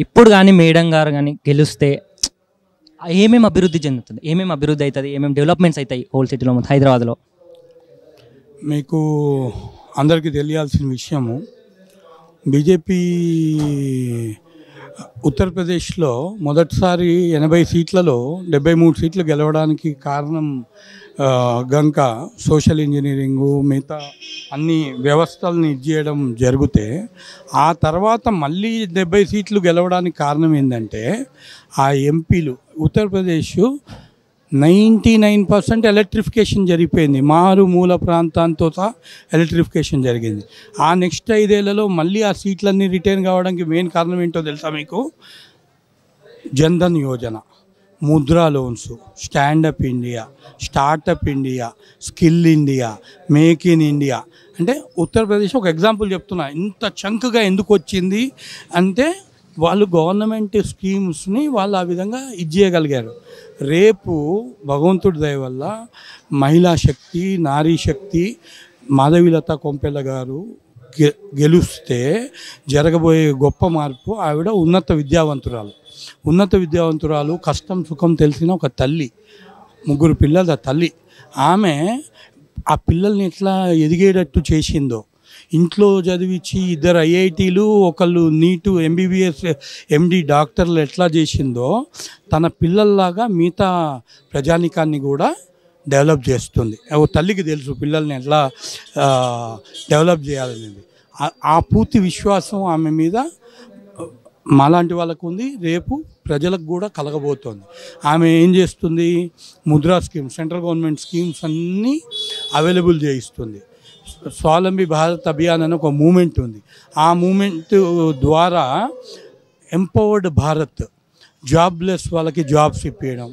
ఇప్పుడు కానీ మేడం గారు కానీ గెలిస్తే ఏమేమి అభివృద్ధి చెందుతుంది, ఏమేమి అభివృద్ధి అవుతుంది, ఏమేమి డెవలప్మెంట్స్ అవుతాయి హోల్ సిటీలో హైదరాబాద్లో? మీకు అందరికీ తెలియాల్సిన విషయము, బీజేపీ ఉత్తరప్రదేశ్లో మొదటిసారి 80 సీట్లలో 73 సీట్లు గెలవడానికి కారణం గంక సోషల్ ఇంజనీరింగు మిగతా అన్ని వ్యవస్థల్ని చేయడం జరిగితే, ఆ తర్వాత మళ్ళీ 70 సీట్లు గెలవడానికి కారణం ఏంటంటే ఆ ఎంపీలు ఉత్తరప్రదేశ్ 99% ఎలక్ట్రిఫికేషన్ జరిగిపోయింది. మారుమూల ప్రాంతాంతో సహా ఎలక్ట్రిఫికేషన్ జరిగింది. ఆ నెక్స్ట్ 5 ఏళ్లలో మళ్ళీ ఆ సీట్లన్నీ రిటైన్ కావడానికి మెయిన్ కారణం ఏంటో తెలుసా మీకు? Jan Dhan Yojana, Mudra loans, stand up India, startup India, skill India, make in India. అంటే ఉత్తరప్రదేశ్ ఒక ఎగ్జాంపుల్ చెప్తున్నా, ఇంత చంక్గా ఎందుకు వచ్చింది అంటే వాళ్ళు గవర్నమెంట్ స్కీమ్స్ని వాళ్ళు ఆ విధంగా చేయగలిగారు. రేపు భగవంతుడి దయ వల్ల మహిళా శక్తి, నారీ శక్తి మాధవీలత కొంపెల్ల గారు గెలుస్తే జరగబోయే గొప్ప మార్పు. ఆవిడ ఉన్నత విద్యావంతురాలు, కష్టం సుఖం తెలిసిన ఒక తల్లి, 3 పిల్లల తల్లి. ఆమె ఆ పిల్లల్ని ఎట్లా ఎదిగేటట్టు చేసిందో, ఇంట్లో చదివించి 2 ఐఐటీలు, ఒకళ్ళు నీటు ఎంబీబీఎస్ ఎండి డాక్టర్లు ఎట్లా చేసిందో, తన పిల్లల్లాగా మిగతా ప్రజానికాన్ని కూడా డెవలప్ చేస్తుంది. ఓ తల్లికి తెలుసు పిల్లల్ని ఎట్లా డెవలప్ చేయాలనేది. ఆ పూర్తి విశ్వాసం ఆమె మీద మాలాంటి వాళ్ళకు ఉంది, రేపు ప్రజలకు కూడా కలగబోతోంది. ఆమె ఏం చేస్తుంది? Mudra scheme, central government schemes అన్నీ అవైలబుల్ చేయిస్తుంది. స్వావలంబి భారత్ అభియాన్ అని ఒక మూమెంట్ ఉంది. ఆ మూమెంట్ ద్వారా ఎంపవర్డ్ భారత్, జాబ్లెస్ వాళ్ళకి జాబ్స్ ఇప్పించడం,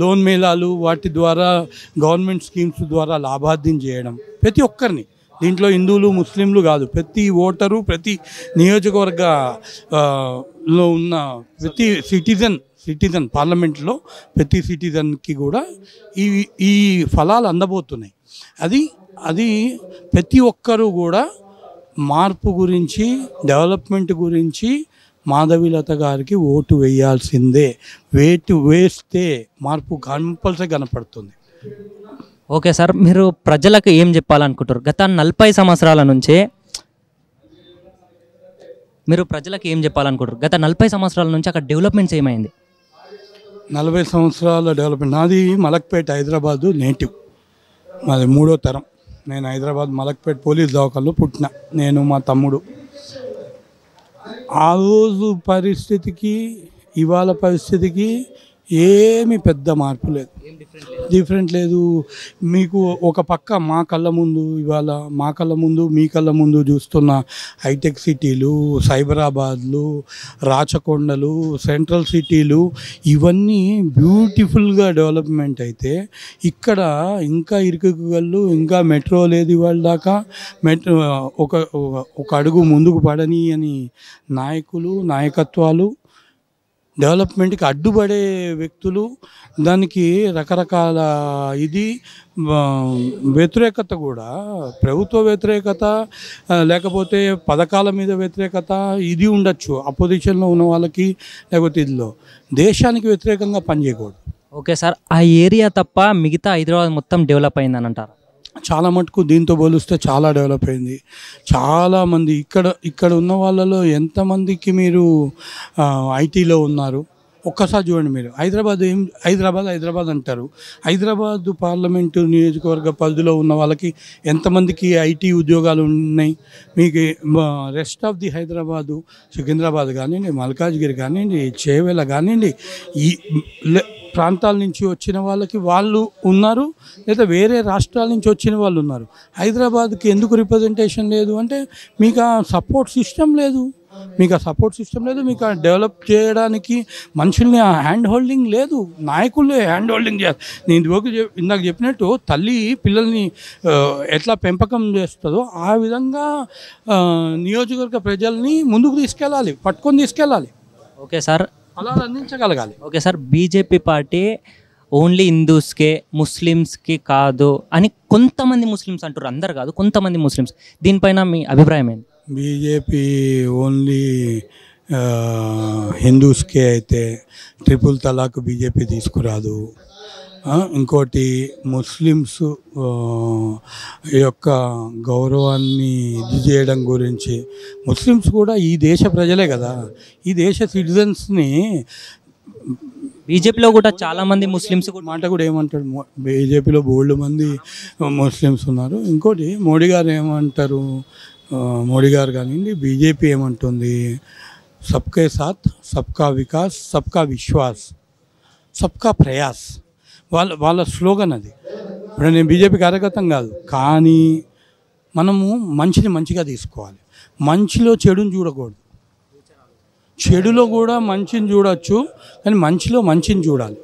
లోన్ మేళాలు, వాటి ద్వారా గవర్నమెంట్ స్కీమ్స్ ద్వారా లాభార్థం చేయడం, ప్రతి ఒక్కరిని, దీంట్లో హిందువులు ముస్లింలు కాదు, ప్రతి ఓటరు, ప్రతి నియోజకవర్గలో ఉన్న ప్రతి సిటిజన్ పార్లమెంట్లో ప్రతి సిటిజన్కి కూడా ఈ ఫలాలు అందబోతున్నాయి. అది ప్రతి ఒక్కరూ కూడా మార్పు గురించి, డెవలప్మెంట్ గురించి మాధవీలత గారికి ఓటు వేయాల్సిందే. వేస్తే మార్పు కంపల్సరీ కనపడుతుంది. ఓకే సార్, మీరు ప్రజలకు ఏం చెప్పాలనుకుంటారు? గత 40 సంవత్సరాల నుంచే మీరు ప్రజలకు ఏం చెప్పాలనుకుంటారు? గత 40 సంవత్సరాల నుంచి అక్కడ డెవలప్మెంట్స్ ఏమైంది? 40 సంవత్సరాల డెవలప్మెంట్. నాది మలక్పేట, హైదరాబాదు నేటివ్, మాది 3వ తరం. నేను హైదరాబాద్ మలక్పేట పోలీస్ దవాఖానలో పుట్టిన, నేను మా తమ్ముడు. ఆ రోజు పరిస్థితికి ఇవాళ పరిస్థితికి ఏమి పెద్ద మార్పు లేదు, డిఫరెంట్ లేదు. మీకు ఒక పక్క మా కళ్ళ ముందు, ఇవాళ మా కళ్ళ ముందు, మీ కళ్ళ ముందు చూస్తున్న హైటెక్ సిటీలు, సైబరాబాద్లు, రాచకొండలు, సెంట్రల్ సిటీలు, ఇవన్నీ బ్యూటిఫుల్గా డెవలప్మెంట్ అయితే, ఇక్కడ ఇంకా ఇరుకుగళ్ళు, ఇంకా మెట్రో లేదు ఇవాళ దాకా. ఒక అడుగు ముందుకు పడని అని నాయకత్వాలు, డెవలప్మెంట్కి అడ్డుపడే వ్యక్తులు, దానికి రకరకాల వ్యతిరేకత కూడా, ప్రభుత్వ వ్యతిరేకత, లేకపోతే పథకాల మీద వ్యతిరేకత ఉండొచ్చు అపోజిషన్లో ఉన్న వాళ్ళకి, లేకపోతే ఇదిలో దేశానికి వ్యతిరేకంగా పనిచేయకూడదు. ఓకే సార్, ఆ ఏరియా తప్ప మిగతా హైదరాబాద్ మొత్తం డెవలప్ అయిందని అంటారు? చాలా మటుకు దీంతో పోలిస్తే చాలా డెవలప్ అయింది. చాలామంది ఇక్కడ ఉన్న వాళ్ళలో ఎంతమందికి మీరు ఐటీలో ఉన్నారు ఒక్కసారి చూడండి. మీరు హైదరాబాద్ అంటారు. హైదరాబాద్ పార్లమెంటు నియోజకవర్గ పరిధిలో ఉన్న వాళ్ళకి ఎంతమందికి ఐటీ ఉద్యోగాలు ఉన్నాయి? మీకు rest of the Hyderabad, Secunderabad కానివ్వండి, మల్కాజ్గిరి కానివ్వండి, చేవెళ్ళ కానివ్వండి, ఈ ప్రాంతాల నుంచి వచ్చిన వాళ్ళకి వాళ్ళు ఉన్నారు, లేదా వేరే రాష్ట్రాల నుంచి వచ్చిన వాళ్ళు ఉన్నారు. హైదరాబాద్కి ఎందుకు రిప్రజెంటేషన్ లేదు అంటే మీకు ఆ సపోర్ట్ సిస్టమ్ లేదు, మీకు డెవలప్ చేయడానికి మనుషుల్ని హ్యాండ్ హోల్డింగ్ లేదు, నాయకులే హ్యాండ్ హోల్డింగ్ చేయాలి. నేను ఇందాక చెప్పినట్టు తల్లి పిల్లల్ని ఎట్లా పెంపకం చేస్తుందో ఆ విధంగా నియోజకవర్గ ప్రజల్ని ముందుకు పట్టుకొని తీసుకెళ్ళాలి. ఓకే సార్, అలా అందించగలగాలి. Okay sir, BJP party only హిందూస్కే, ముస్లిమ్స్కి కాదు అని కొంతమంది ముస్లిమ్స్ అంటారు, అందరు కాదు, కొంతమంది ముస్లిమ్స్. దీనిపైన మీ అభిప్రాయం ఏంటి? బీజేపీ ఓన్లీ హిందూస్కే అయితే ట్రిపుల్ తలాక్ బీజేపీ తీసుకురాదు. ఇంకోటి ముస్లిమ్స్ యొక్క గౌరవాన్ని ఇది చేయడం గురించి, ముస్లిమ్స్ కూడా ఈ దేశ ప్రజలే కదా, ఈ దేశ సిటిజన్స్ని. బీజేపీలో కూడా చాలా మంది ముస్లిమ్స్ కూడా మాట కూడా ఏమంటాడు, బీజేపీలో బోల్డ్ మంది ముస్లిమ్స్ ఉన్నారు. ఇంకోటి మోడీ గారు ఏమంటారు, మోడీ గారు కానివ్వండి, బీజేపీ ఏమంటుంది, సబ్కే సాత్ సబ్కా వికాస్ సబ్కా విశ్వాస్ సబ్కా ప్రయాస్, వాళ్ళ స్లోగన్ అది. ఇప్పుడు నేను బీజేపీ కార్యకర్తం కాదు, కానీ మనము మంచిని మంచిగా తీసుకోవాలి, మంచిలో చెడుని చూడకూడదు. చెడులో కూడా మంచిని చూడొచ్చు, కానీ మంచిలో మంచిని చూడాలి.